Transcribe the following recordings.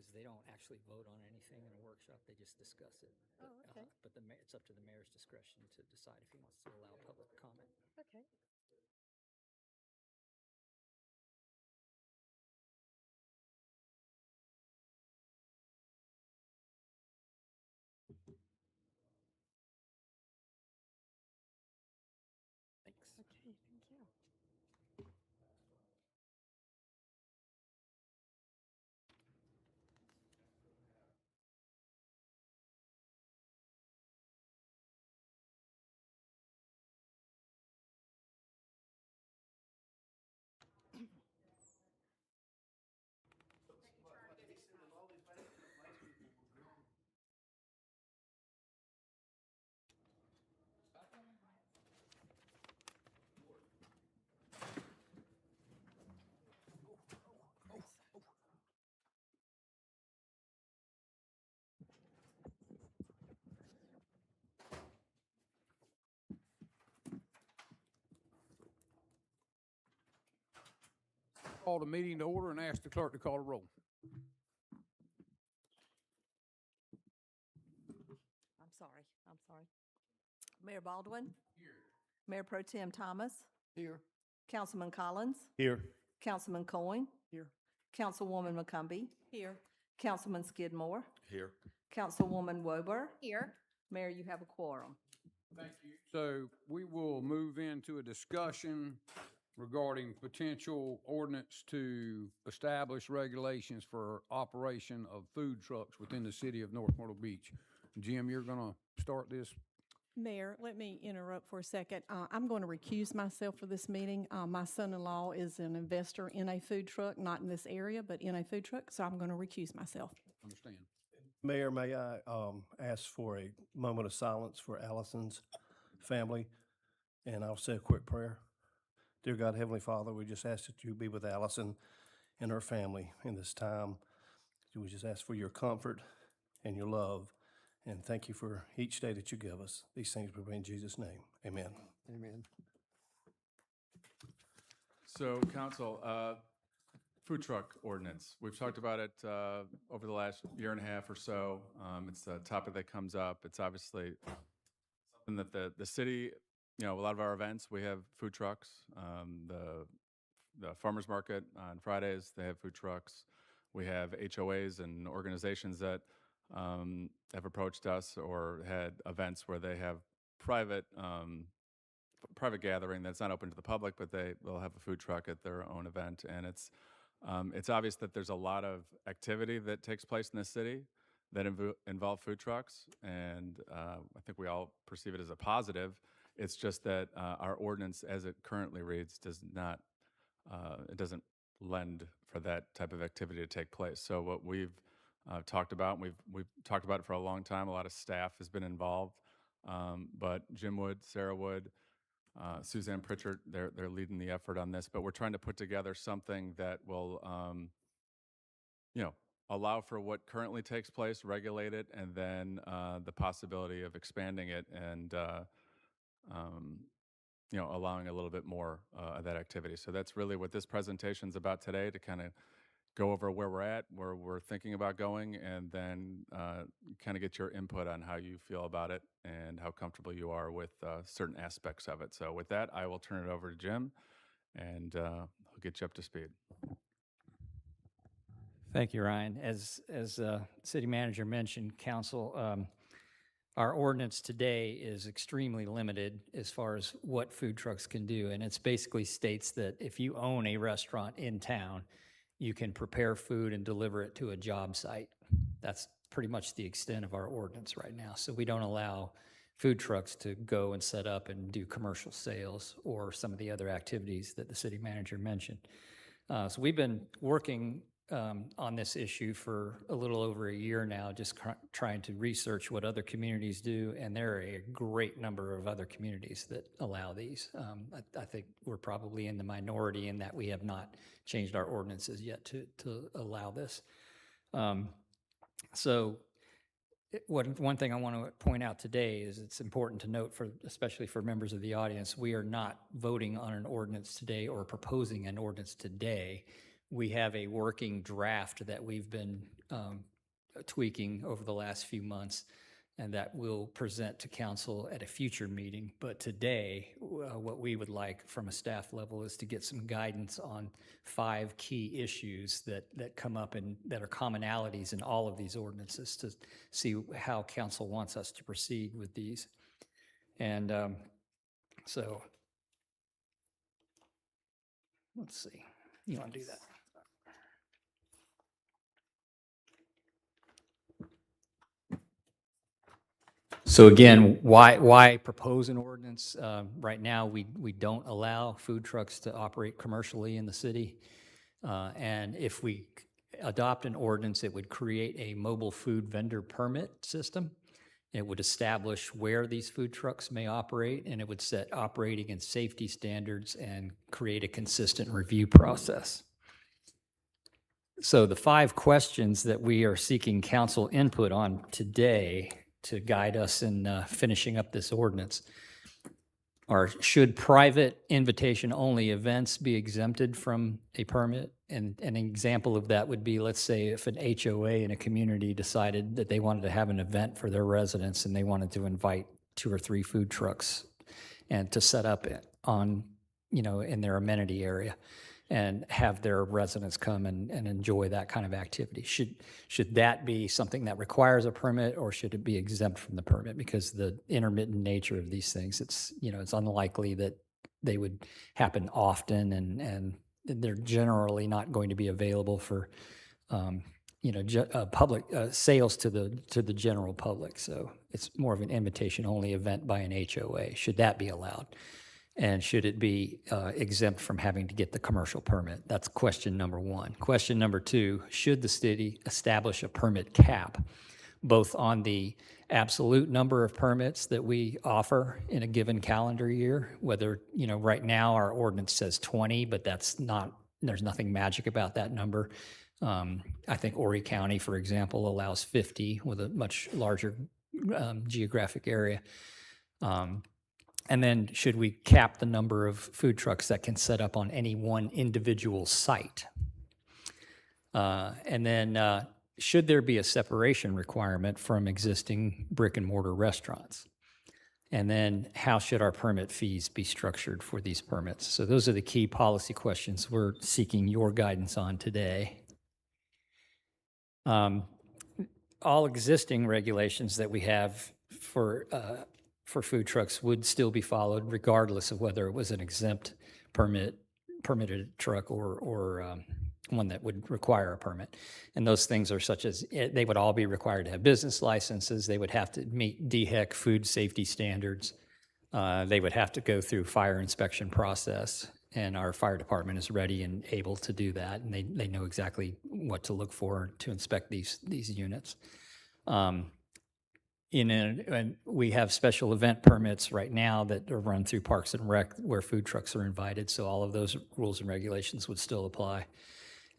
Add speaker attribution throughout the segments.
Speaker 1: because they don't actually vote on anything in a workshop, they just discuss it.
Speaker 2: Oh, okay.
Speaker 1: But it's up to the mayor's discretion to decide if he wants to allow public comment.
Speaker 2: Okay.
Speaker 1: Thanks.
Speaker 2: Okay, thank you.
Speaker 3: Call the meeting to order and ask the clerk to call the roll.
Speaker 2: I'm sorry. Mayor Baldwin? Here. Mayor Pro Tem Thomas?
Speaker 3: Here.
Speaker 2: Councilman Collins?
Speaker 4: Here.
Speaker 2: Councilman Coyne?
Speaker 3: Here.
Speaker 2: Councilwoman McCombie?
Speaker 5: Here.
Speaker 2: Councilman Skidmore?
Speaker 4: Here.
Speaker 2: Councilwoman Wober?
Speaker 5: Here.
Speaker 2: Mayor, you have a quorum.
Speaker 3: Thank you. So we will move into a discussion regarding potential ordinance to establish regulations for operation of food trucks within the city of North Myrtle Beach. Jim, you're going to start this.
Speaker 5: Mayor, let me interrupt for a second. I'm going to recuse myself for this meeting. My son-in-law is an investor in a food truck, not in this area, but in a food truck, so I'm going to recuse myself.
Speaker 3: Understand.
Speaker 4: Mayor, may I ask for a moment of silence for Allison's family? And I'll say a quick prayer. Dear God, Heavenly Father, we just ask that you be with Allison and her family in this time. We just ask for your comfort and your love. And thank you for each day that you give us. These things we pray in Jesus' name. Amen.
Speaker 3: Amen.
Speaker 6: So, council, food truck ordinance. We've talked about it over the last year and a half or so. It's a topic that comes up. It's obviously something that the city, a lot of our events, we have food trucks. The farmers market on Fridays, they have food trucks. We have HOAs and organizations that have approached us or had events where they have private gathering that's not open to the public, but they'll have a food truck at their own event. And it's obvious that there's a lot of activity that takes place in the city that involve food trucks, and I think we all perceive it as a positive. It's just that our ordinance, as it currently reads, it doesn't lend for that type of activity to take place. So what we've talked about, and we've talked about it for a long time. A lot of staff has been involved, but Jim Wood, Sarah Wood, Suzanne Pritchard, they're leading the effort on this. But we're trying to put together something that will, allow for what currently takes place, regulate it, and then the possibility of expanding it and allowing a litof bit more of that activity. So that's really what this presentation is about today, to kind of go over where we're at, where we're thinking about going, and then kind of get your input on how you feel about it and how comfortable you are with certain aspects of it. So with that, I will turn it over to Jim, and he'll get you up to speed.
Speaker 1: Thank you, Ryan. As city manager mentioned, council, our ordinance today is extremely limited as far as what food trucks can do. And it basically states that if you own a restaurant in town, you can prepare food and deliver it to a job site. That's pretty much the extent of our ordinance right now. So we don't allow food trucks to go and set up and do commercial sales or some of the other activities that the city manager mentioned. So we've been working on this issue for a little over a year now, just trying to research what other communities do, and there are a great number of other communities that allow these. I think we're probably in the minority in that we have not changed our ordinances yet to allow this. One thing I want to point out today is it's important to note, especially for members of the audience, we are not voting on an ordinance today or proposing an ordinance today. we have a working draft that we've been tweaking over the last few months, and that we'll present to council at a future meeting. But today, what we would like from a staff level is to get some guidance on 5 key issues that come up and that are commonalities in all of these ordinances, to see how council wants us to proceed with these. And so, let's see. You want to do that? So again, why propose an ordinance? Right now, we don't allow food trucks to operate commercially in the city. And if we adopt an ordinance, it would create a mobile food vendor permit system. It would establish where these food trucks may operate, and it would set operating and safety standards and create a consistent review process. So the 5 questions that we are seeking council input on today to guide us in finishing up this ordinance are: should private invitation-only events be exempted from a permit? And an example of that would be, let's say, if an HOA in a community decided that they wanted to have an event for their residents and they wanted to invite 2 or 3 food trucks and to set up on, in their amenity area and have their residents come and enjoy that kind of activity. Should that be something that requires a permit, or should it be exempt from the permit? Because the intermittent nature of these things, it's unlikely that they would happen often, and they're generally not going to be available for public sales to the general public. So it's more of an invitation-only event by an HOA. Should that be allowed? And should it be exempt from having to get the commercial permit? That's question number 1. Question number 2, should the city establish a permit cap, both on the absolute number of permits that we offer in a given calendar year? Whether, right now our ordinance says 20, but there's nothing magic about that number. I think Horry County, for example, allows 50 with a much larger geographic area. And then should we cap the number of food trucks that can set up on any one individual site? And then should there be a separation requirement from existing brick and mortar restaurants? And then how should our permit fees be structured for these permits? So those are the key policy questions we're seeking your guidance on today. All existing regulations that we have for food trucks would still be followed, regardless of whether it was an exempt permitted truck or one that would require a permit. And those things are such as, they would all be required to have business licenses. They would have to meet DHEC food safety standards. They would have to go through fire inspection process, and our fire department is ready and able to do that. And they know exactly what to look for to inspect these units. And we have special event permits right now that are run through Parks and Rec where food trucks are invited, so all of those rules and regulations would still apply.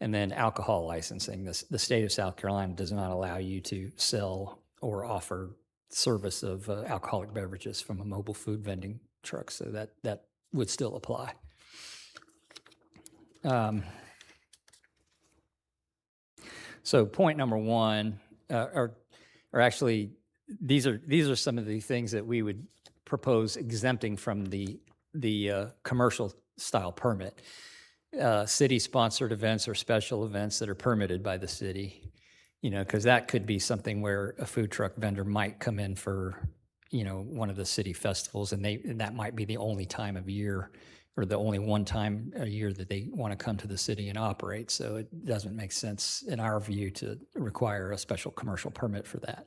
Speaker 1: And then alcohol licensing. The state of South Carolina does not allow you to sell or offer service of alcoholic beverages from a mobile food vending truck, so that would still apply. So point number 1, or actually, these are some of the things that we would propose exempting from the commercial style permit. City-sponsored events or special events that are permitted by the city, because that could be something where a food truck vendor might come in for, one of the city festivals, and that might be the only time of year, or the only one time a year that they want to come to the city and operate. So it doesn't make sense, in our view, to require a special commercial permit for that.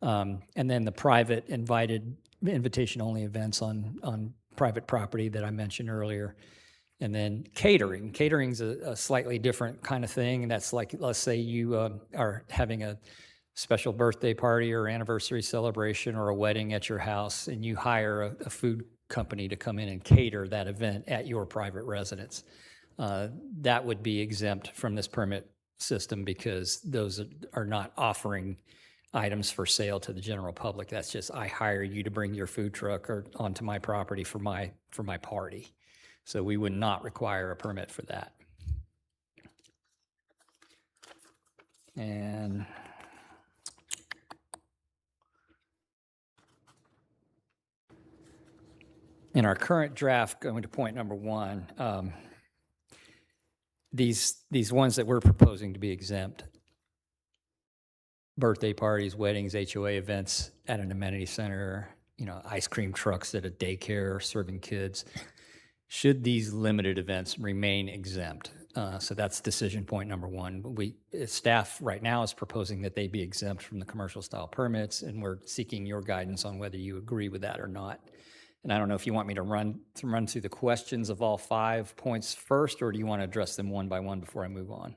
Speaker 1: And then the private invitation-only events on private property that I mentioned earlier. And then catering. Catering's a slightly different kind of thing. And that's like, let's say you are having a special birthday party or anniversary celebration or a wedding at your house, and you hire a food company to come in and cater that event at your private residence. That would be exempt from this permit system, because those are not offering items for sale to the general public. That's just, I hire you to bring your food truck onto my property for my party. So we would not require a permit for that. And in our current draft, going to point number one, these ones that we're proposing to be exempt, birthday parties, weddings, HOA events at an amenity center, ice cream trucks at a daycare serving kids, should these limited events remain exempt? So that's decision point number one. Staff right now is proposing that they be exempt from the commercial style permits, and we're seeking your guidance on whether you agree with that or not. And I don't know if you want me to run through the questions of all 5 points first, or do you want to address them one by one before I move on?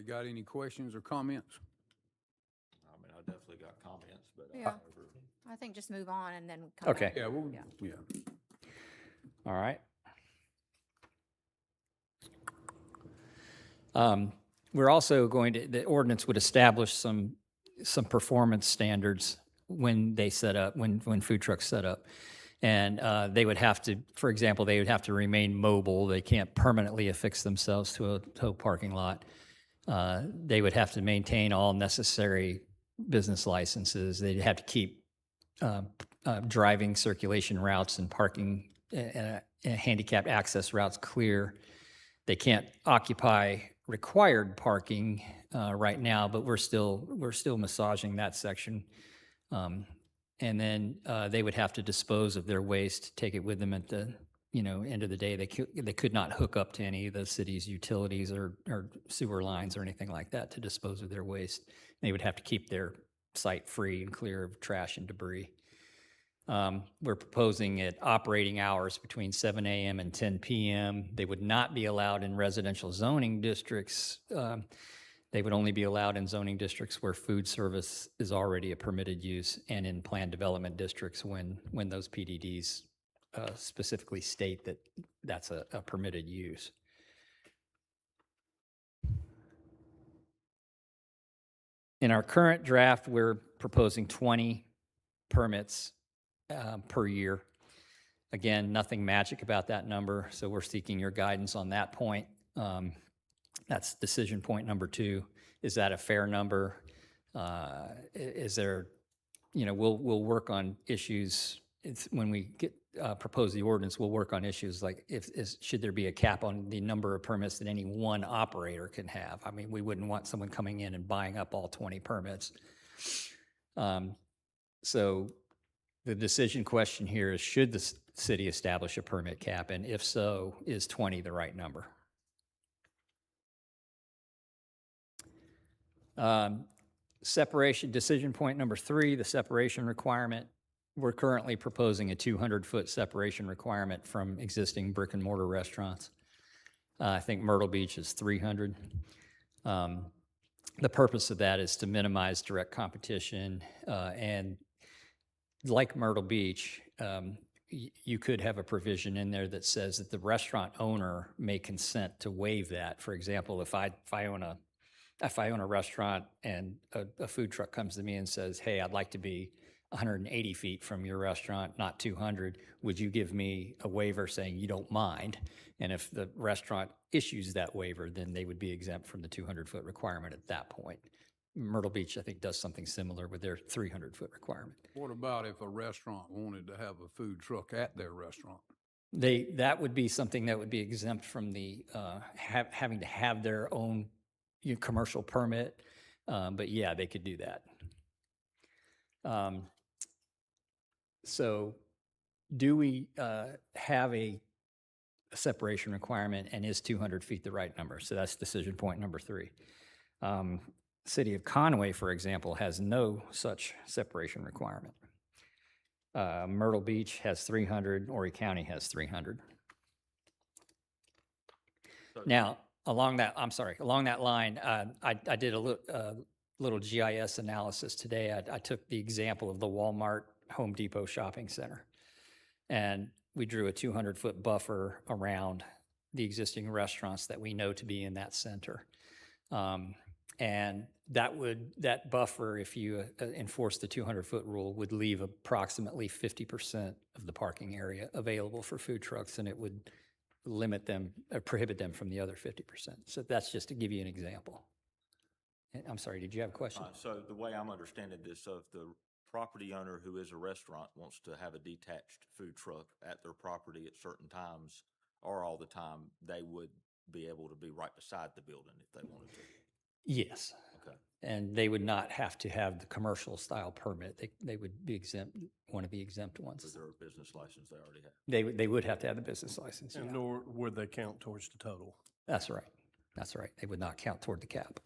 Speaker 3: Got any questions or comments?
Speaker 7: I mean, I definitely got comments, but.
Speaker 8: Yeah. I think just move on and then come
Speaker 1: Okay.
Speaker 8: back.
Speaker 3: Yeah,
Speaker 8: Yeah.
Speaker 1: All right. We're also the ordinance would establish some performance standards when they set up, when food trucks set up. And they would have to, for example, they would have to remain mobile. They can't permanently affix themselves to a tow parking lot. They would have to maintain all necessary business licenses. They'd have to keep driving circulation routes and parking and handicapped access routes clear. They can't occupy required parking right now, but we're still massaging that section. And then they would have to dispose of their waste, take it with them at the end of the day. They could not hook up to any of the city's utilities or sewer lines or anything like that to dispose of their waste. They would have to keep their site free and clear of trash and debris. We're proposing at operating hours between 7 a.m. and 10 p.m. They would not be allowed in residential zoning districts. They would only be allowed in zoning districts where food service is already a permitted use, and in planned development districts when those PDDs specifically state that that's a permitted use. In our current draft, we're proposing 20 permits per year. Again, nothing magic about that number, so we're seeking your guidance on that point. That's decision point number 2. Is that a fair number? Is there, we'll work on issues. When we propose the ordinance, we'll work on issues like should there be a cap on the number of permits that any one operator can have? I mean, we wouldn't want someone coming in and buying up all 20 permits. So the decision question here is, should the city establish a permit cap? And if so, is 20 the right number? Separation, decision point number 3, the separation requirement. We're currently proposing a 200-foot separation requirement from existing brick and mortar restaurants. I think Myrtle Beach is 300. The purpose of that is to minimize direct competition, and like Myrtle Beach, you could have a provision in there that says that the restaurant owner may consent to waive that. For example, if I own a restaurant and a food truck comes to me and says, hey, I'd like to be 180 feet from your restaurant, not 200, would you give me a waiver saying you don't mind? And if the restaurant issues that waiver, then they would be exempt from the 200-foot requirement at that point. Myrtle Beach, I think, does something similar with their 300-foot requirement.
Speaker 3: What about if a restaurant wanted to have a food truck at their restaurant?
Speaker 1: That would be something that would be exempt from the having to have their own commercial permit, but yeah, they could do that. So do we have a separation requirement, and is 200 feet the right number? So that's decision point number 3. City of Conway, for example, has no such separation requirement. Myrtle Beach has 300, Horry County has 300. Now, along that line, I did a little GIS analysis today. I took the example of the Walmart Home Depot shopping center, and we drew a 200-foot buffer around the existing restaurants that we know to be in that center. And that buffer, if you enforce the 200-foot rule, would leave approximately 50% of the parking area available for food trucks, and it would limit them, prohibit them from the other 50%. So that's just to give you an example. And I'm sorry, did you have a question?
Speaker 7: So the way I'm understanding this, so if the property owner who is a restaurant wants to have a detached food truck at their property at certain times or all the time, they would be able to be right beside the building if they wanted to?
Speaker 1: Yes.
Speaker 7: Okay.
Speaker 1: And they would not have to have the commercial style permit. They would be exempt, one of the exempt
Speaker 7: So
Speaker 1: ones.
Speaker 7: they're a business license they already have.
Speaker 1: They would have to have the business license.
Speaker 4: And
Speaker 1: Yeah.
Speaker 4: nor would they count towards the total.
Speaker 1: That's right. That's right. They would not count toward the cap.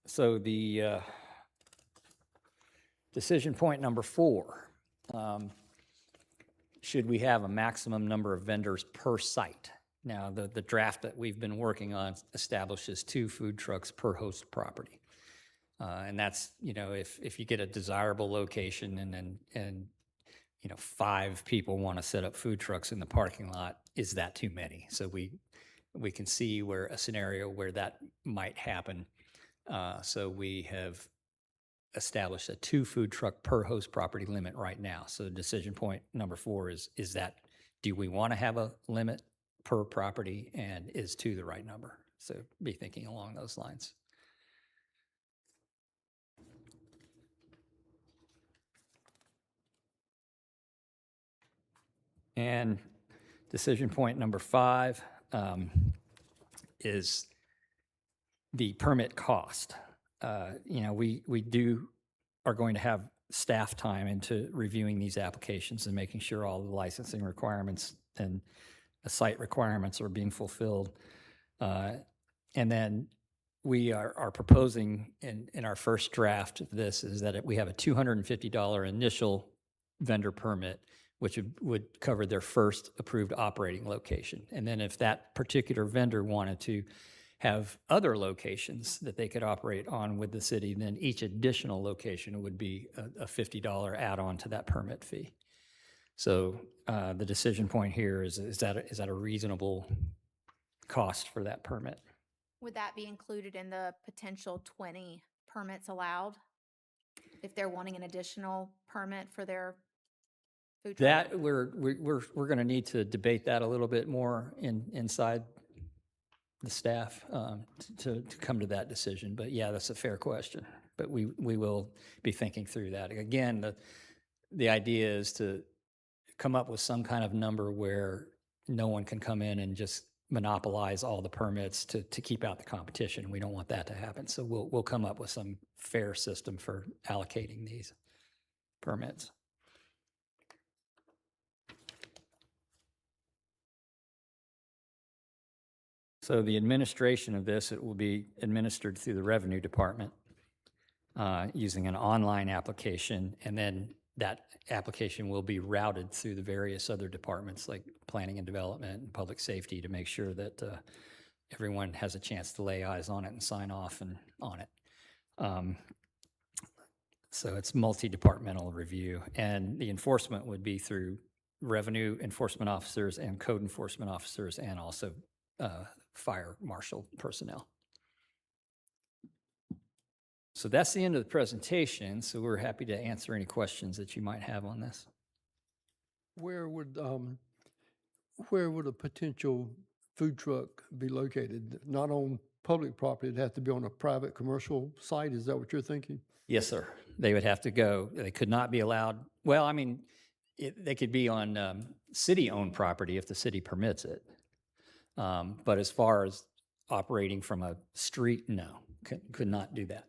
Speaker 1: So the decision point number 4, should we have a maximum number of vendors per site? Now, the draft that we've been working on establishes 2 food trucks per host property. And that's, if you get a desirable location and 5 people want to set up food trucks in the parking lot, is that too many? So we can see where a scenario where that might happen. So we have established a 2 food truck per host property limit right now. So decision point number 4 is that, do we want to have a limit per property, and is 2 the right number? So be thinking along those lines. And decision point number 5 is the permit cost. We are going to have staff time into reviewing these applications and making sure all the licensing requirements and the site requirements are being fulfilled. And then we are proposing in our first draft of this is that we have a $250 initial vendor permit, which would cover their first approved operating location. And then if that particular vendor wanted to have other locations that they could operate on with the city, then each additional location would be a $50 add-on to that permit fee. So the decision point here is that a reasonable cost for that permit?
Speaker 8: Would that be included in the potential 20 permits allowed? If they're wanting an additional permit for their food truck?
Speaker 1: That, we're going to need to debate that a little bit more inside the staff to come to that decision. But yeah, that's a fair question. But we will be thinking through that. Again, the idea is to come up with some kind of number where no one can come in and just monopolize all the permits to keep out the competition. We don't want that to happen. So we'll come up with some fair system for allocating these permits. So the administration of this, it will be administered through the Revenue Department using an online application, and then that application will be routed through the various other departments like Planning and Development and Public Safety to make sure that everyone has a chance to lay eyes on it and sign off on it. So it's multi-departmental review, and the enforcement would be through revenue enforcement officers and code enforcement officers, and also fire marshal personnel. So that's the end of the presentation. So we're happy to answer any questions that you might have on this.
Speaker 9: Where would a potential food truck be located? Not on public property, it'd have to be on a private commercial site? Is that what you're thinking?
Speaker 1: Yes, sir. They would have to go. They could not be allowed. Well, I mean, they could be on city-owned property if the city permits it. But as far as operating from a street, no, could not do that.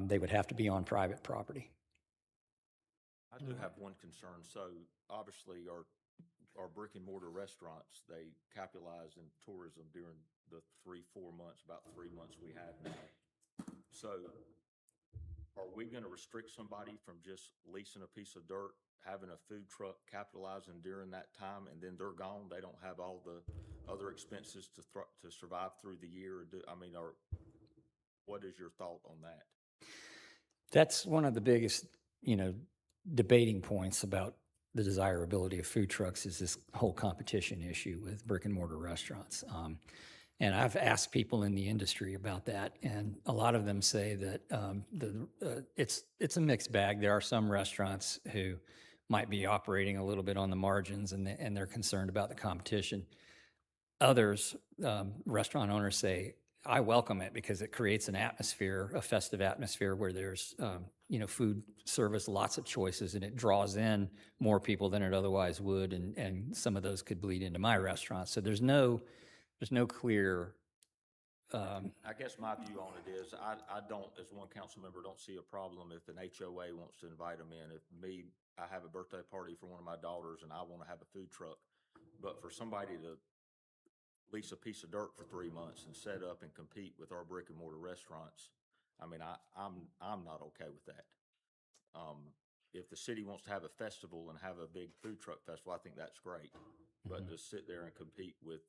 Speaker 1: They would have to be on private property.
Speaker 7: I do have one concern. So obviously our brick and mortar restaurants, they capitalize in tourism during the 3-4 months, about 3 months we have now. So are we going to restrict somebody from just leasing a piece of dirt, having a food truck capitalizing during that time, and then they're gone? They don't have all the other expenses to survive through the year? What is your thought on that?
Speaker 1: That's one of the biggest, debating points about the desirability of food trucks is this whole competition issue with brick and mortar restaurants. And I've asked people in the industry about that, and a lot of them say that it's a mixed bag. There are some restaurants who might be operating a little bit on the margins, and they're concerned about the competition. Others, restaurant owners say, I welcome it because it creates an atmosphere, a festive atmosphere where there's, food service, lots of choices, and it draws in more people than it otherwise would, and some of those could bleed into my restaurant. So there's no clear,
Speaker 7: I guess my view on it is, I don't, as one council member, don't see a problem if an HOA wants to invite them in. If I have a birthday party for one of my daughters and I want to have a food truck, but for somebody to lease a piece of dirt for 3 months and set up and compete with our brick and mortar restaurants, I mean, I'm not okay with that. If the city wants to have a festival and have a big food truck festival, I think that's great. But to sit there and compete with,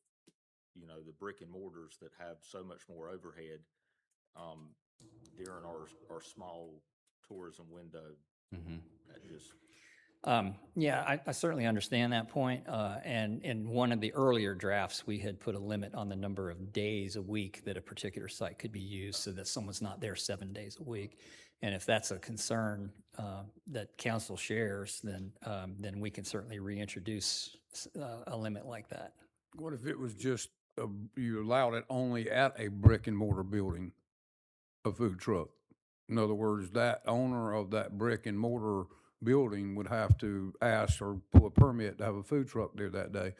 Speaker 7: the brick and mortars that have so much more overhead during our small tourism window, that just.
Speaker 1: Yeah, I certainly understand that point. And in one of the earlier drafts, we had put a limit on the number of days a week that a particular site could be used so that someone's not there 7 days a week. And if that's a concern that council shares, then we can certainly reintroduce a limit like that.
Speaker 3: What if it was just, you allowed it only at a brick and mortar building, a food truck? In other words, that owner of that brick and mortar building would have to ask or pull a permit to have a food truck there that day.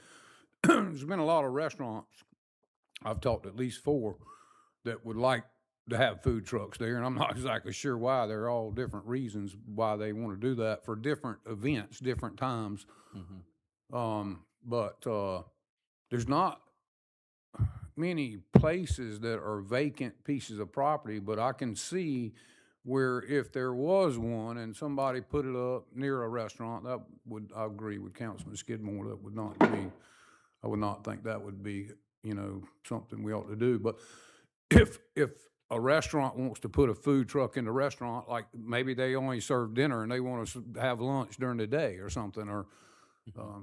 Speaker 3: There's been a lot of restaurants, I've talked to at least 4, that would like to have food trucks there, and I'm not exactly sure why. They're all different reasons why they want to do that for different events, different times. But there's not many places that are vacant pieces of property, but I can see where if there was one and somebody put it up near a restaurant, I agree with Councilman Skidmore, I would not think that would be, something we ought to do. But if a restaurant wants to put a food truck in the restaurant, like maybe they only serve dinner and they want to have lunch during the day or something, or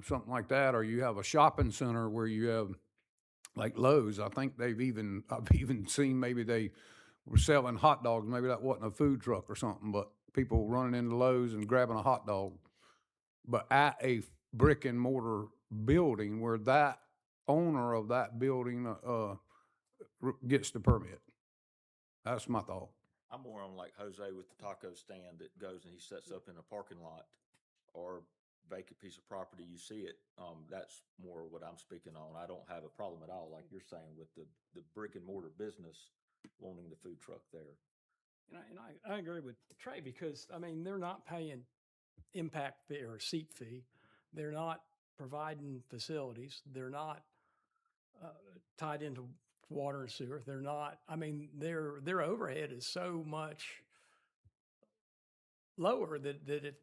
Speaker 3: something like that, or you have a shopping center where you have, like Lowe's, I've even seen maybe they were selling hot dogs. Maybe that wasn't a food truck or something, but people running into Lowe's and grabbing a hot dog. But at a brick and mortar building where that owner of that building gets the permit. That's my thought.
Speaker 7: I'm more on like Jose with the taco stand that goes and he sets up in a parking lot or vacant piece of property, you see it. That's more what I'm speaking on. I don't have a problem at all, like you're saying, with the brick and mortar business wanting the food truck there.
Speaker 10: And I agree with Trey because, they're not paying impact fee or seat fee. They're not providing facilities. They're not tied into water and sewer. They're not, their overhead is so much lower that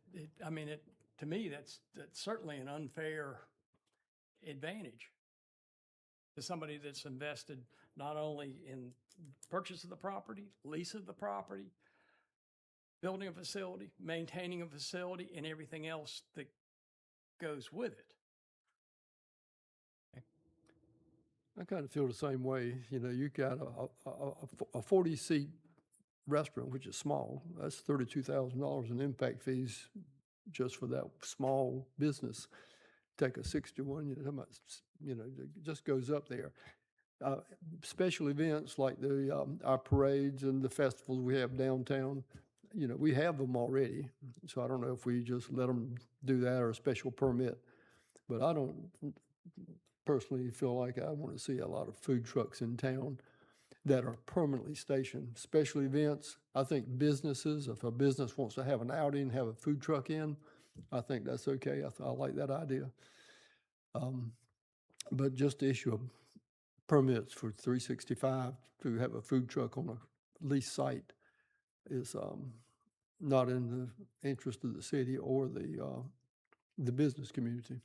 Speaker 10: to me, that's certainly an unfair advantage to somebody that's invested not only in purchase of the property, lease of the property, building a facility, maintaining a facility, and everything else that goes with it.
Speaker 9: I kind of feel the same way. You got a 40-seat restaurant, which is small. That's $32,000 in impact fees just for that small business. Take a 61, it just goes up there. Special events like our parades and the festivals we have downtown, we have them already. So I don't know if we just let them do that or a special permit. But I don't personally feel like I want to see a lot of food trucks in town that are permanently stationed. Special events, I think businesses, if a business wants to have an outing, have a food truck in, I think that's okay. I like that idea. But just to issue permits for 365 to have a food truck on a leased site is not in the interest of the city or the business community.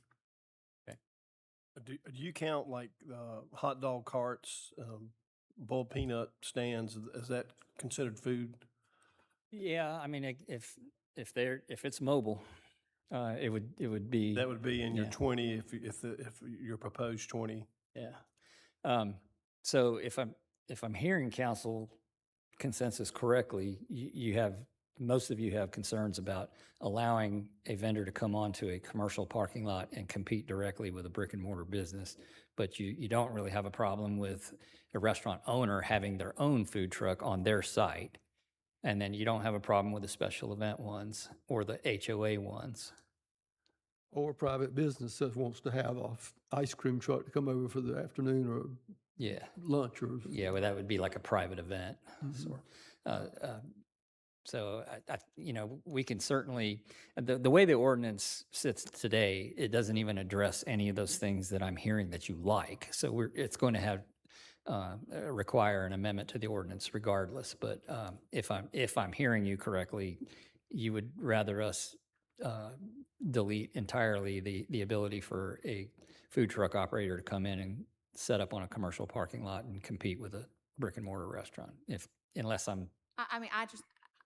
Speaker 4: Do you count like hot dog carts, boiled peanut stands? Is that considered food?
Speaker 1: Yeah, if it's mobile, it would be.
Speaker 4: That would be in your
Speaker 1: Yeah.
Speaker 4: 20 if your proposed 20.
Speaker 1: Yeah. So if I'm hearing council consensus correctly, you have most of you have concerns about allowing a vendor to come onto a commercial parking lot and compete directly with a brick and mortar business, but you don't really have a problem with a restaurant owner having their own food truck on their site. And then you don't have a problem with the special event ones or the HOA ones.
Speaker 9: Or a private business that wants to have a ice cream truck to come over for the afternoon or
Speaker 1: Yeah.
Speaker 9: lunch or.
Speaker 1: Yeah, well, that would be like a private event. So, we can certainly, the way the ordinance sits today, it doesn't even address any of those things that I'm hearing that you like. So it's going to have, require an amendment to the ordinance regardless. But if I'm hearing you correctly, you would rather us delete entirely the ability for a food truck operator to come in and set up on a commercial parking lot and compete with a brick and mortar restaurant, unless I'm.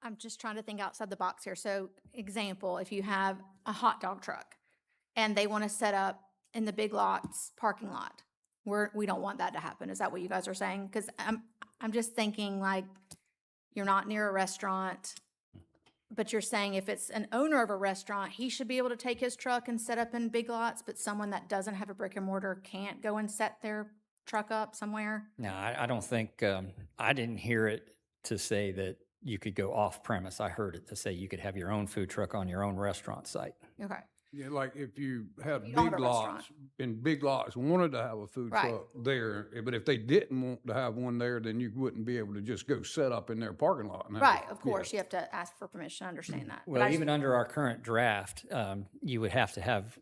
Speaker 8: I'm just trying to think outside the box here. So example, if you have a hot dog truck and they want to set up in the Big Lots parking lot, we don't want that to happen. Is that what you guys are saying? Because I'm just thinking like you're not near a restaurant, but you're saying if it's an owner of a restaurant, he should be able to take his truck and set up in Big Lots, but someone that doesn't have a brick and mortar can't go and set their truck up somewhere?
Speaker 1: No, I don't think, I didn't hear it to say that you could go off premise. I heard it to say you could have your own food truck on your own restaurant site.
Speaker 8: Okay.
Speaker 3: Yeah, like if you have
Speaker 8: You don't have
Speaker 3: Big
Speaker 8: a restaurant.
Speaker 3: Lots, and Big Lots wanted to have a food
Speaker 8: Right.
Speaker 3: truck there, but if they didn't want to have one there, then you wouldn't be able to just go set up in their parking lot. and have
Speaker 8: Right,
Speaker 3: it.
Speaker 8: of course, you have to ask for permission, I understand that. But
Speaker 1: Well,
Speaker 8: I just-
Speaker 1: even under our current draft, you would have to have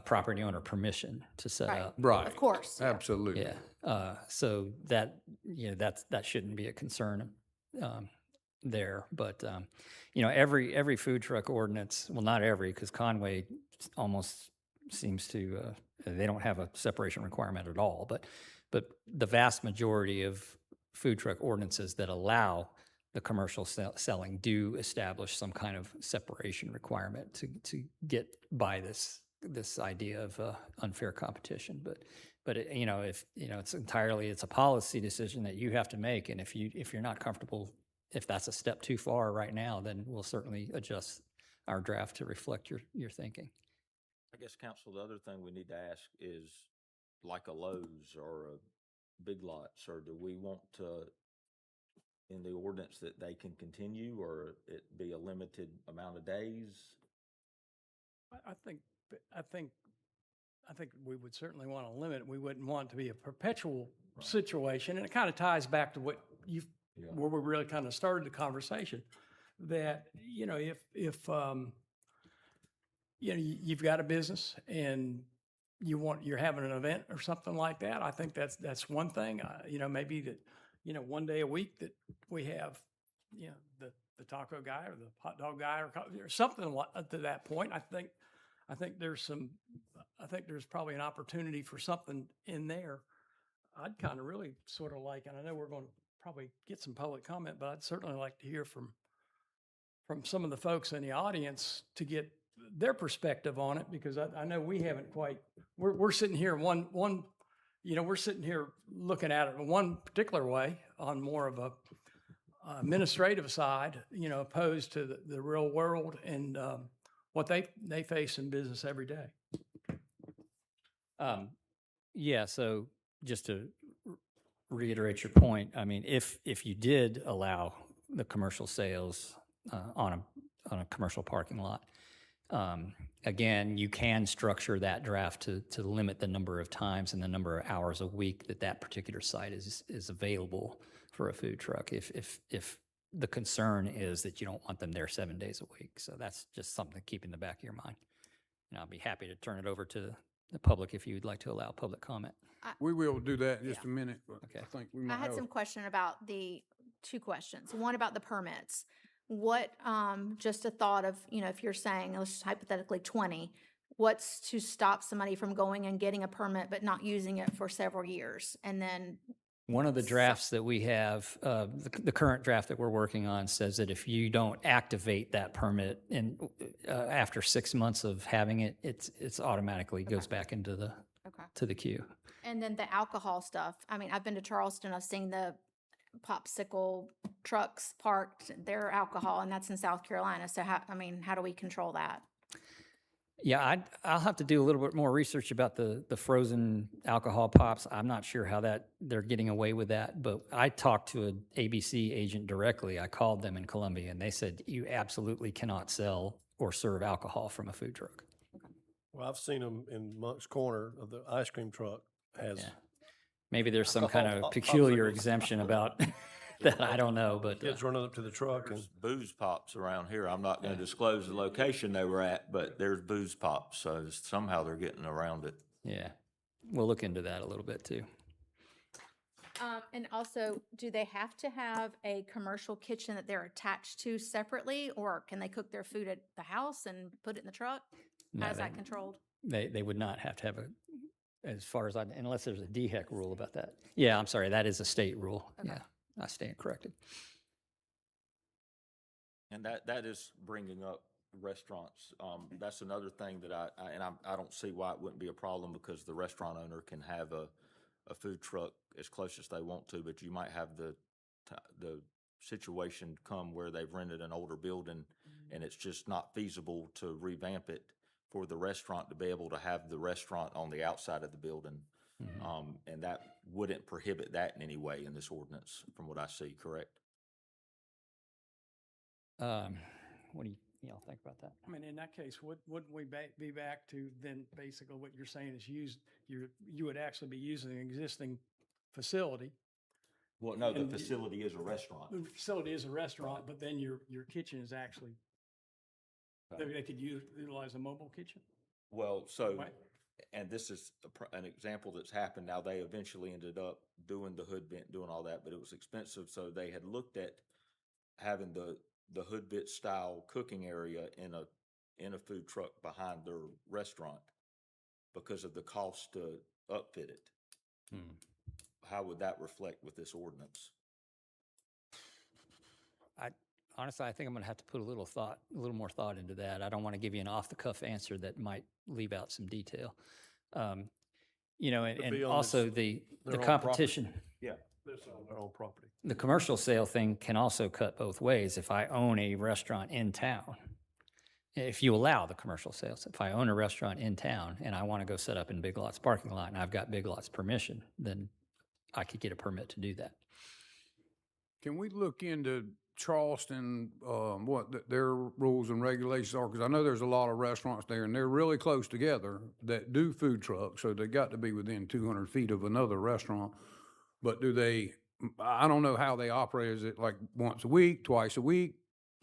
Speaker 1: property owner permission to set
Speaker 8: Right.
Speaker 1: up.
Speaker 3: Right.
Speaker 8: Of course. yeah.
Speaker 3: Absolutely.
Speaker 1: Yeah, so that, that shouldn't be a concern there. But, every food truck ordinance, well, not every, because Conway almost seems to, they don't have a separation requirement at all. But the vast majority of food truck ordinances that allow the commercial selling do establish some kind of separation requirement to get by this idea of unfair competition. But if it's a policy decision that you have to make, and if you're not comfortable, if that's a step too far right now, then we'll certainly adjust our draft to reflect your thinking.
Speaker 7: I guess, council, the other thing we need to ask is like a Lowe's or a Big Lots, or do we want to, in the ordinance, that they can continue, or it be a limited amount of days?
Speaker 10: I think we would certainly want to limit it. We wouldn't want it to be a perpetual situation. And it kind of ties back to what where we really kind of started the conversation, that, if you've got a business and you're having an event or something like that, I think that's one thing. Maybe that, one day a week that we have, the taco guy or the hot dog guy or something to that point. I think there's probably an opportunity for something in there. I'd kind of really sort of like, and I know we're going to probably get some public comment, but I'd certainly like to hear from some of the folks in the audience to get their perspective on it, because I know we haven't quite, we're sitting here we're sitting here looking at it in one particular way on more of a administrative side, opposed to the real world and what they face in business every day.
Speaker 1: Yeah, so just to reiterate your point, I mean, if you did allow the commercial sales on a commercial parking lot, again, you can structure that draft to limit the number of times and the number of hours a week that particular site is available for a food truck. If the concern is that you don't want them there 7 days a week, so that's just something to keep in the back of your mind. And I'll be happy to turn it over to the public if you would like to allow public comment.
Speaker 3: We will do that in just a minute, but
Speaker 1: Okay.
Speaker 3: I think we
Speaker 8: I
Speaker 3: might
Speaker 8: had
Speaker 3: have.
Speaker 8: some question about two questions. One about the permits. What, just a thought of, if you're saying, let's just hypothetically 20, what's to stop somebody from going and getting a permit but not using it for several years? And then,
Speaker 1: One of the drafts that we have, the current draft that we're working on says that if you don't activate that permit after 6 months of having it, it's automatically goes back into the queue.
Speaker 8: and then the alcohol stuff. I mean, I've been to Charleston, I've seen the popsicle trucks parked, their alcohol, and that's in South Carolina. So how do we control that?
Speaker 1: Yeah, I'll have to do a little bit more research about the frozen alcohol pops. I'm not sure how they're getting away with that, but I talked to an ABC agent directly. I called them in Columbia, and they said you absolutely cannot sell or serve alcohol from a food truck.
Speaker 4: Well, I've seen them in Monk's Corner of the ice cream truck has.
Speaker 1: Yeah. Maybe there's some kind
Speaker 4: Alcohol
Speaker 1: of peculiar
Speaker 4: popsicles.
Speaker 1: exemption about that. I don't know, but
Speaker 4: Kids running up to the truck and.
Speaker 7: There's booze pops around here. I'm not gonna disclose the location they were at, but there's booze pops, so somehow they're getting around it.
Speaker 1: yeah, we'll look into that a little bit too.
Speaker 8: And also, do they have to have a commercial kitchen that they're attached to separately, or can they cook their food at the house and put it in the truck?
Speaker 1: No,
Speaker 8: How's that controlled?
Speaker 1: They would not have to have as far as unless there's a DHEC rule about that. Yeah, I'm sorry, that is a state rule.
Speaker 8: Okay.
Speaker 1: Yeah, I stand corrected.
Speaker 7: And that is bringing up restaurants. That's another thing that I don't see why it wouldn't be a problem, because the restaurant owner can have a food truck as close as they want to, but you might have the situation come where they've rented an older building and it's just not feasible to revamp it for the restaurant to be able to have the restaurant on the outside of the building. And that wouldn't prohibit that in any way in this ordinance, from what I see, correct?
Speaker 1: What do y'all think about that?
Speaker 10: I mean, in that case, wouldn't we be back to then basically what you're saying is you would actually be using an existing facility.
Speaker 7: Well, no, the
Speaker 10: And
Speaker 7: facility is a restaurant.
Speaker 10: The facility is a restaurant, but then your kitchen is actually, they could utilize a mobile kitchen?
Speaker 7: Well, so,
Speaker 10: Right.
Speaker 7: and this is an example that's happened. Now, they eventually ended up doing the hood vent, doing all that, but it was expensive. So they had looked at having the hood vent style cooking area in a food truck behind their restaurant because of the cost to upfit it. How would that reflect with this ordinance?
Speaker 1: Honestly, I think I'm going to have to put a little more thought into that. I don't want to give you an off-the-cuff answer that might leave out some detail. And
Speaker 4: be on
Speaker 1: also
Speaker 4: this-
Speaker 1: the
Speaker 4: their own
Speaker 1: competition.
Speaker 7: Yeah.
Speaker 4: This on their own property.
Speaker 1: The commercial sale thing can also cut both ways. If I own a restaurant in town, if you allow the commercial sales, if I own a restaurant in town and I want to go set up in Big Lots parking lot and I've got Big Lots permission, then I could get a permit to do that.
Speaker 3: Can we look into Charleston, what their rules and regulations are? Because I know there's a lot of restaurants there, and they're really close together that do food trucks, so they got to be within 200 feet of another restaurant. But I don't know how they operate. Is it like once a week, twice a week,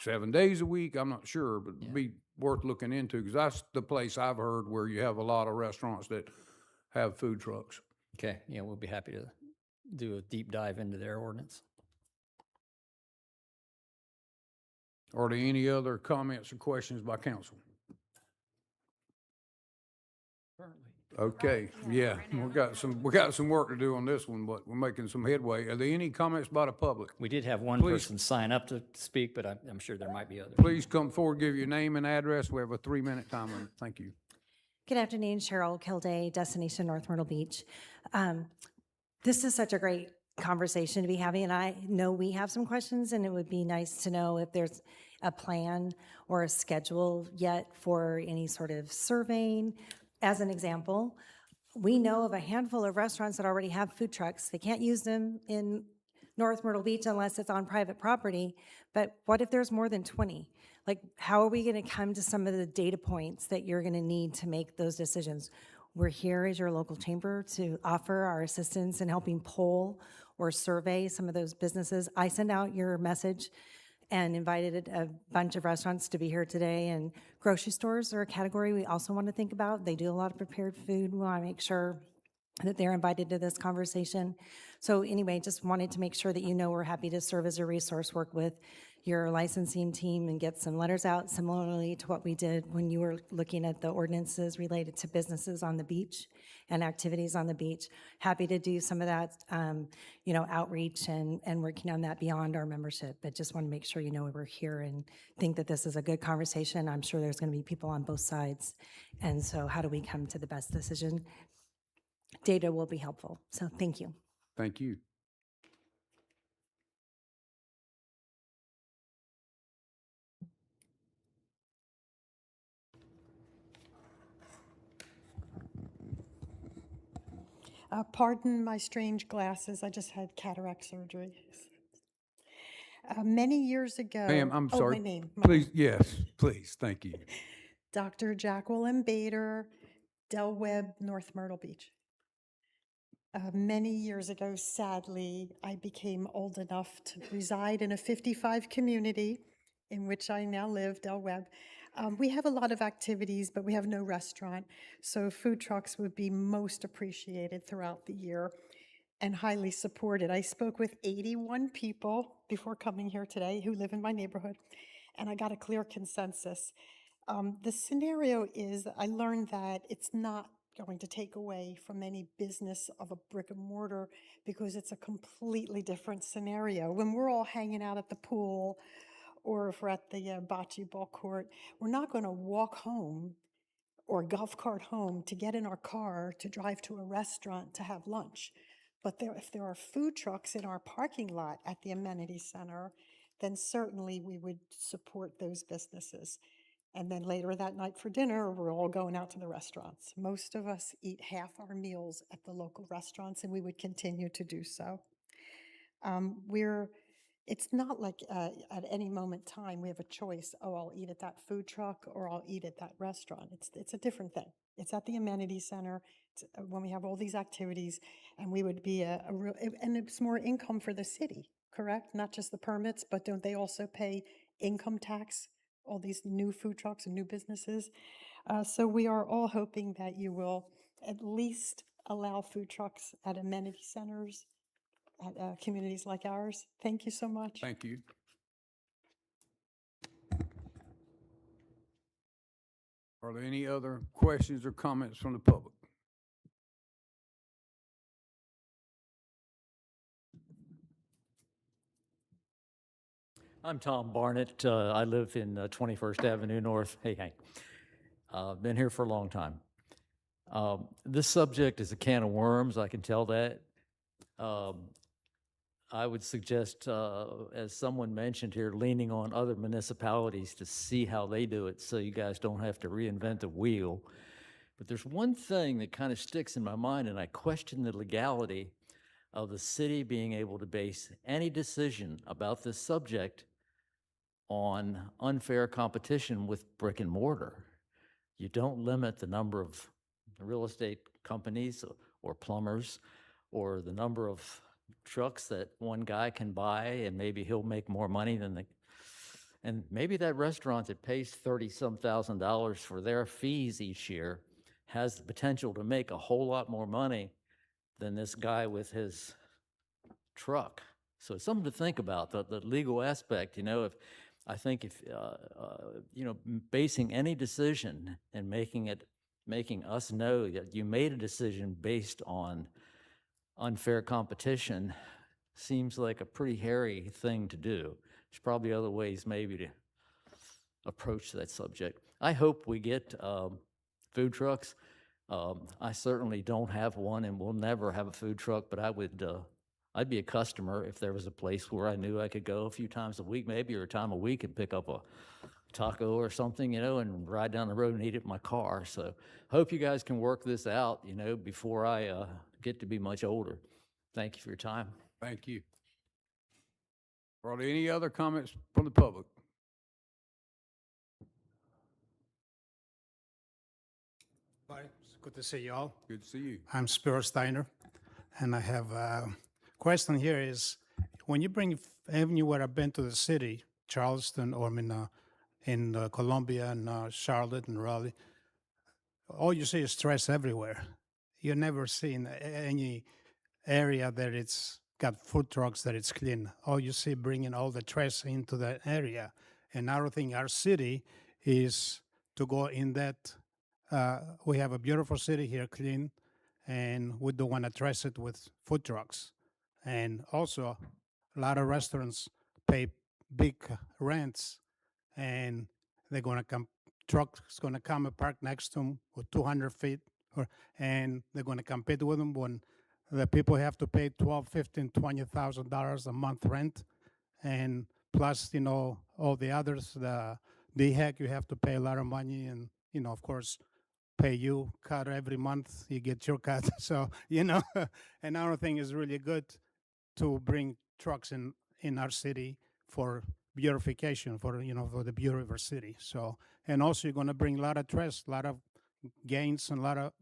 Speaker 3: 7 days a week? I'm not sure, but it'd be worth looking into, because that's the place I've heard where you have a lot of restaurants that have food trucks.
Speaker 1: Okay, yeah, we'll be happy to do a deep dive into their ordinance.
Speaker 3: Are there any other comments or questions by council?
Speaker 10: Currently.
Speaker 3: Okay, yeah, we got some work to do on this one, but we're making some headway. Are there any comments by the public?
Speaker 1: We did have one
Speaker 3: Please.
Speaker 1: person sign up to speak, but I'm sure there might be others.
Speaker 3: Please come forward, give your name and address. We have a 3-minute time limit. Thank you.
Speaker 11: Good afternoon, Cheryl Kilday, Destination North Myrtle Beach. This is such a great conversation to be having, and I know we have some questions, and it would be nice to know if there's a plan or a schedule yet for any sort of surveying. As an example, we know of a handful of restaurants that already have food trucks. They can't use them in North Myrtle Beach unless it's on private property, but what if there's more than 20? Like, how are we gonna come to some of the data points that you're gonna need to make those decisions? We're here as your local chamber to offer our assistance in helping poll or survey some of those businesses. I sent out your message and invited a bunch of restaurants to be here today, and grocery stores are a category we also want to think about. They do a lot of prepared food. We want to make sure that they're invited to this conversation. So anyway, just wanted to make sure that you know we're happy to serve as a resource, work with your licensing team and get some letters out similarly to what we did when you were looking at the ordinances related to businesses on the beach and activities on the beach. Happy to do some of that, outreach and working on that beyond our membership. But just want to make sure you know we're here and think that this is a good conversation. I'm sure there's going to be people on both sides. And so how do we come to the best decision? Data will be helpful. So thank you.
Speaker 3: Thank you.
Speaker 12: Pardon my strange glasses. I just had cataract surgery. Many years ago.
Speaker 3: Ma'am, I'm
Speaker 12: Oh,
Speaker 3: sorry.
Speaker 12: my name.
Speaker 3: Please, yes, please, thank you.
Speaker 12: Dr. Jacqueline Bader, Del Webb, North Myrtle Beach. Many years ago, sadly, I became old enough to reside in a 55 community in which I now live, Del Webb. We have a lot of activities, but we have no restaurant, so food trucks would be most appreciated throughout the year and highly supported. I spoke with 81 people before coming here today who live in my neighborhood, and I got a clear consensus. The scenario is, I learned that it's not going to take away from any business of a brick and mortar because it's a completely different scenario. When we're all hanging out at the pool or if we're at the bocce ball court, we're not going to walk home or golf cart home to get in our car to drive to a restaurant to have lunch. But if there are food trucks in our parking lot at the amenity center, then certainly we would support those businesses. And then later that night for dinner, we're all going out to the restaurants. Most of us eat half our meals at the local restaurants, and we would continue to do so. It's not like at any moment in time we have a choice, oh, I'll eat at that food truck or I'll eat at that restaurant. It's a different thing. It's at the amenity center when we have all these activities, and we would be a real, and it's more income for the city, correct? Not just the permits, but don't they also pay income tax, all these new food trucks and new businesses? So we are all hoping that you will at least allow food trucks at amenity centers, at communities like ours. Thank you so much.
Speaker 3: Thank you. Are there any other questions or comments from the public?
Speaker 1: I'm Tom Barnett. I live in 21st Avenue North. Hey, Hank. Been here for a long time. This subject is a can of worms, I can tell that. I would suggest, as someone mentioned here, leaning on other municipalities to see how they do it so you guys don't have to reinvent the wheel. But there's one thing that kind of sticks in my mind, and I question the legality of the city being able to base any decision about this subject on unfair competition with brick and mortar. You don't limit the number of real estate companies or plumbers or the number of trucks that one guy can buy, and maybe he'll make more money than and maybe that restaurant that pays $30-some thousand for their fees each year has the potential to make a whole lot more money than this guy with his truck. So it's something to think about, the legal aspect, I think if basing any decision and making us know that you made a decision based on unfair competition seems like a pretty hairy thing to do. There's probably other ways maybe to approach that subject. I hope we get food trucks. I certainly don't have one and will never have a food truck, but I'd be a customer if there was a place where I knew I could go a few times a week, maybe, or a time a week, and pick up a taco or something, and ride down the road and eat it in my car. So hope you guys can work this out, before I get to be much older. Thank you for your time.
Speaker 3: Thank you. Are there any other comments from the public?
Speaker 13: Hi, it's good to see you all.
Speaker 3: Good to see you.
Speaker 13: I'm Spiro Steiner, and I have a question here is, when you bring anywhere I've been to the city, Charleston, or in Columbia and Charlotte and Raleigh, all you see is trash everywhere. You never see in any area that it's got food trucks that it's clean. All you see bringing all the trash into that area. And I think our city is to go in that. We have a beautiful city here, clean, and we don't want to trash it with food trucks. And also, a lot of restaurants pay big rents, and they're going to come, trucks going to come and park next to them with 200 feet, and they're going to compete with them when the people have to pay $12,000, $15,000, $20,000 a month rent, and plus, all the others, the DHEC, you have to pay a lot of money, and, of course, pay you cut every month, you get your cut. So, you know, and I don't think it's really good to bring trucks in our city for beautification, for, you know, for the beauty of our city. So, and also you're going to bring a lot of trust, a lot of gains, and a lot of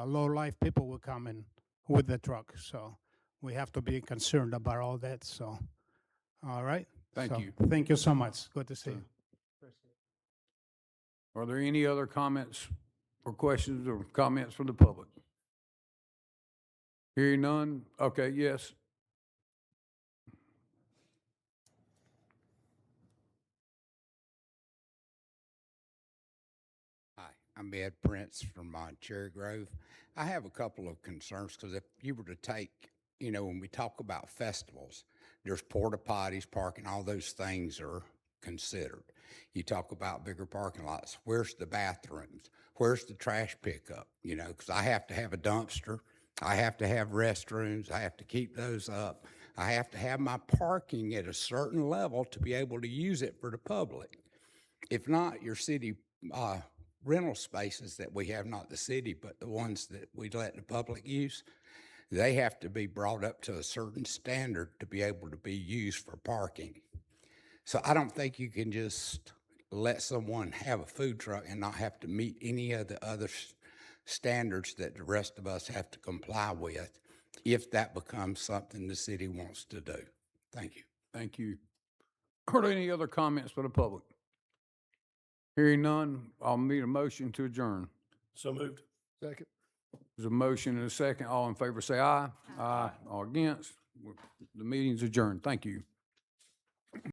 Speaker 13: low-life people will come in with the truck. So we have to be concerned about all that. So, all right.
Speaker 3: Thank
Speaker 13: So,
Speaker 3: you.
Speaker 13: Thank you so much. Good to see you.
Speaker 3: Are there any other comments or questions or comments from the public? Hearing none? Okay, yes.
Speaker 14: Hi, I'm Ed Prince from Cherry Grove. I have a couple of concerns because if you were to take, you know, when we talk about festivals, there's porta potties, parking, all those things are considered. You talk about bigger parking lots. Where's the bathrooms? Where's the trash pickup? You know, because I have to have a dumpster. I have to have restrooms. I have to keep those up. I have to have my parking at a certain level to be able to use it for the public. If not, your city rental spaces that we have, not the city, but the ones that we let the public use, they have to be brought up to a certain standard to be able to be used for parking. So I don't think you can just let someone have a food truck and not have to meet any of the other standards that the rest of us have to comply with if that becomes something the city wants to do. Thank you.
Speaker 3: Thank you. Are there any other comments for the public? Hearing none, I'll need a motion to adjourn.
Speaker 4: So moved.
Speaker 9: Second.
Speaker 3: There's a motion and a second. All in favor say aye. Aye. All against. The meeting's adjourned. Thank you.